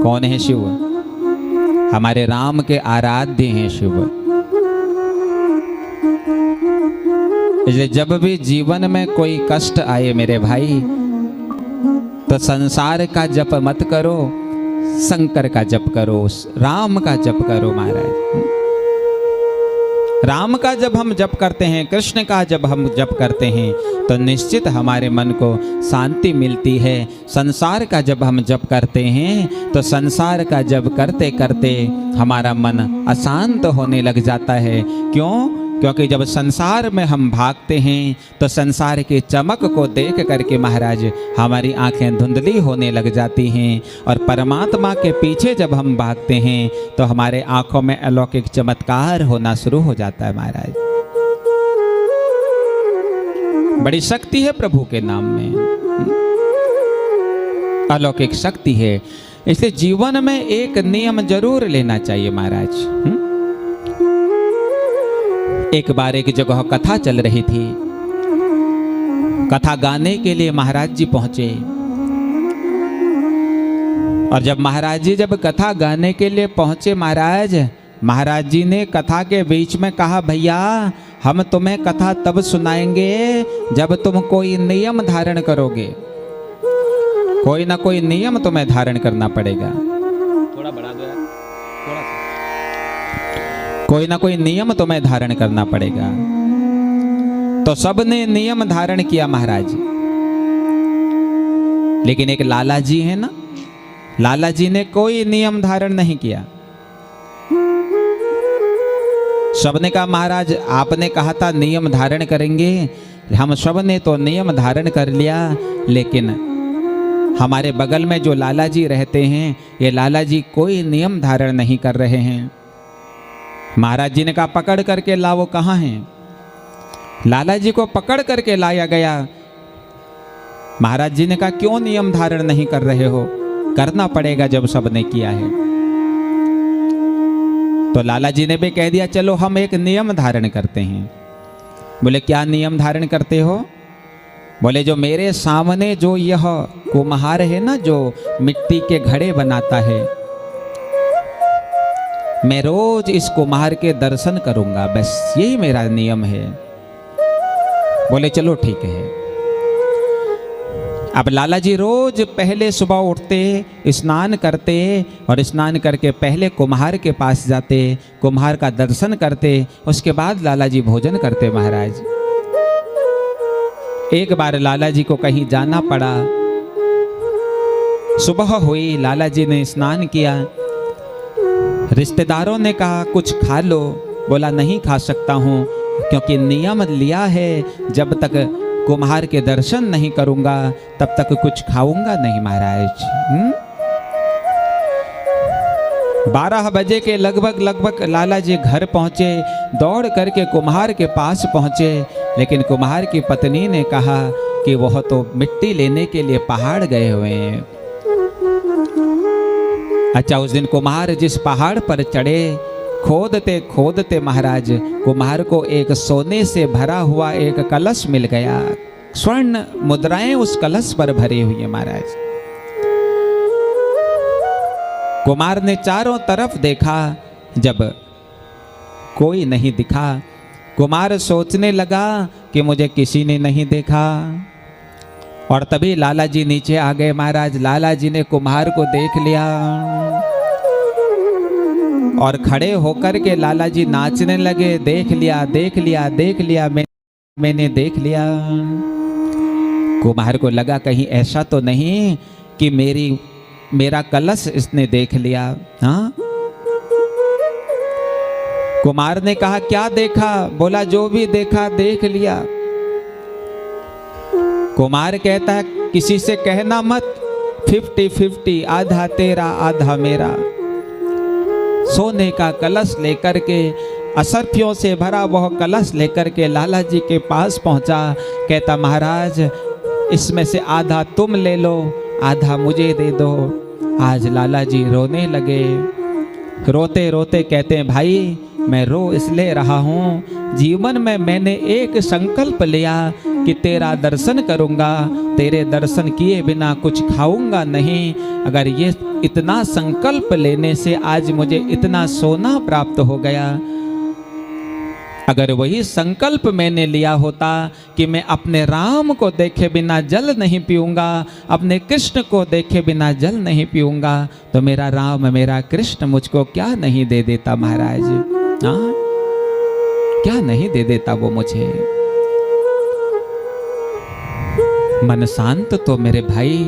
कौन है शिव? हमारे राम के आराध्य हैं शिव। इसलिए जब भी जीवन में कोई कष्ट आए मेरे भाई, तो संसार का जप मत करो, शंकर का जप करो, राम का जप करो महाराज। राम का जब हम जप करते हैं, कृष्ण का जब हम जप करते हैं, तो निश्चित हमारे मन को शांति मिलती है। संसार का जब हम जप करते हैं, तो संसार का जप करते करते हमारा मन अशांत होने लग जाता है। क्यों? क्योंकि जब संसार में हम भागते हैं, तो संसार की चमक को देख करके महाराज हमारी आंखें धुंधली होने लग जाती हैं, और परमात्मा के पीछे जब हम भागते हैं, तो हमारे आंखों में अलौकिक चमत्कार होना शुरू हो जाता है महाराज। बड़ी शक्ति है प्रभु के नाम में, अलौकिक शक्ति है। इसलिए जीवन में एक नियम जरूर लेना चाहिए महाराज। एक बार एक जगह कथा चल रही थी, कथा गाने के लिए महाराज जी पहुंचे, और जब महाराज जी जब कथा गाने के लिए पहुंचे, महाराज जी ने कथा के बीच में कहा, भैया हम तुम्हें कथा तब सुनाएंगे जब तुम कोई नियम धारण करोगे। कोई ना कोई नियम तुम्हें धारण करना पड़ेगा। थोड़ा बढ़ा दो यार, थोड़ा सा। कोई ना कोई नियम तुम्हें धारण करना पड़ेगा। तो सबने नियम धारण किया महाराज, लेकिन एक लाला जी है ना, लाला जी ने कोई नियम धारण नहीं किया। सबने कहा, महाराज आपने कहा था नियम धारण करेंगे, हम सब ने तो नियम धारण कर लिया, लेकिन हमारे बगल में जो लाला जी रहते हैं, ये लाला जी कोई नियम धारण नहीं कर रहे हैं। महाराज जी ने कहा, पकड़ करके लाओ, कहाँ हैं? लाला जी को पकड़ करके लाया गया। महाराज जी ने कहा, क्यों नियम धारण नहीं कर रहे हो? करना पड़ेगा जब सबने किया है। तो लाला जी ने भी कह दिया, चलो हम एक नियम धारण करते हैं। बोले, क्या नियम धारण करते हो? बोले, जो मेरे सामने जो यह कुम्हार है ना, जो मिट्टी के घड़े बनाता है, मैं रोज इस कुम्हार के दर्शन करूंगा, बस यही मेरा नियम है। बोले, चलो ठीक है। अब लाला जी रोज पहले सुबह उठते, स्नान करते, और स्नान करके पहले कुम्हार के पास जाते, कुम्हार का दर्शन करते, उसके बाद लाला जी भोजन करते महाराज। एक बार लाला जी को कहीं जाना पड़ा, सुबह हुई, लाला जी ने स्नान किया, रिश्तेदारों ने कहा कुछ खा लो। बोला, नहीं खा सकता हूँ, क्योंकि नियम लिया है, जब तक कुम्हार के दर्शन नहीं करूंगा तब तक कुछ खाऊंगा नहीं महाराज। 12 बजे के लगभग लाला जी घर पहुंचे, दौड़ करके कुम्हार के पास पहुंचे, लेकिन कुम्हार की पत्नी ने कहा कि वह तो मिट्टी लेने के लिए पहाड़ गए हुए हैं। अच्छा, उस दिन कुम्हार जिस पहाड़ पर चढ़े, खोदते खोदते महाराज कुम्हार को एक सोने से भरा हुआ एक कलश मिल गया। स्वर्ण मुद्राएं उस कलश पर भरी हुई है महाराज। कुम्हार ने चारों तरफ देखा, जब कोई नहीं दिखा, कुम्हार सोचने लगा कि मुझे किसी ने नहीं देखा। और तभी लाला जी नीचे आ गए महाराज। लाला जी ने कुम्हार को देख लिया, और खड़े होकर के लाला जी नाचने लगे, देख लिया देख लिया देख लिया, मैंने देख लिया। कुम्हार को लगा कहीं ऐसा तो नहीं कि मेरा कलश इसने देख लिया। हाँ, कुम्हार ने कहा, क्या देखा? बोला, जो भी देखा देख लिया। कुम्हार कहता है, किसी से कहना मत, 50-50, आधा तेरा आधा मेरा। सोने का कलश लेकर के, असरफियों से भरा वह कलश लेकर के लाला जी के पास पहुंचा। कहता, महाराज इसमें से आधा तुम ले लो, आधा मुझे दे दो। आज लाला जी रोने लगे, रोते रोते कहते हैं, भाई मैं रो इसलिए रहा हूँ, जीवन में मैंने एक संकल्प लिया कि तेरा दर्शन करूँगा, तेरे दर्शन किए बिना कुछ खाऊंगा नहीं। अगर ये इतना संकल्प लेने से आज मुझे इतना सोना प्राप्त हो गया, अगर वही संकल्प मैंने लिया होता कि मैं अपने राम को देखे बिना जल नहीं पीऊंगा, अपने कृष्ण को देखे बिना जल नहीं पीऊंगा, तो मेरा राम मेरा कृष्ण मुझको क्या नहीं दे देता महाराज। हाँ, क्या नहीं दे देता वो मुझे। मन शांत तो मेरे भाई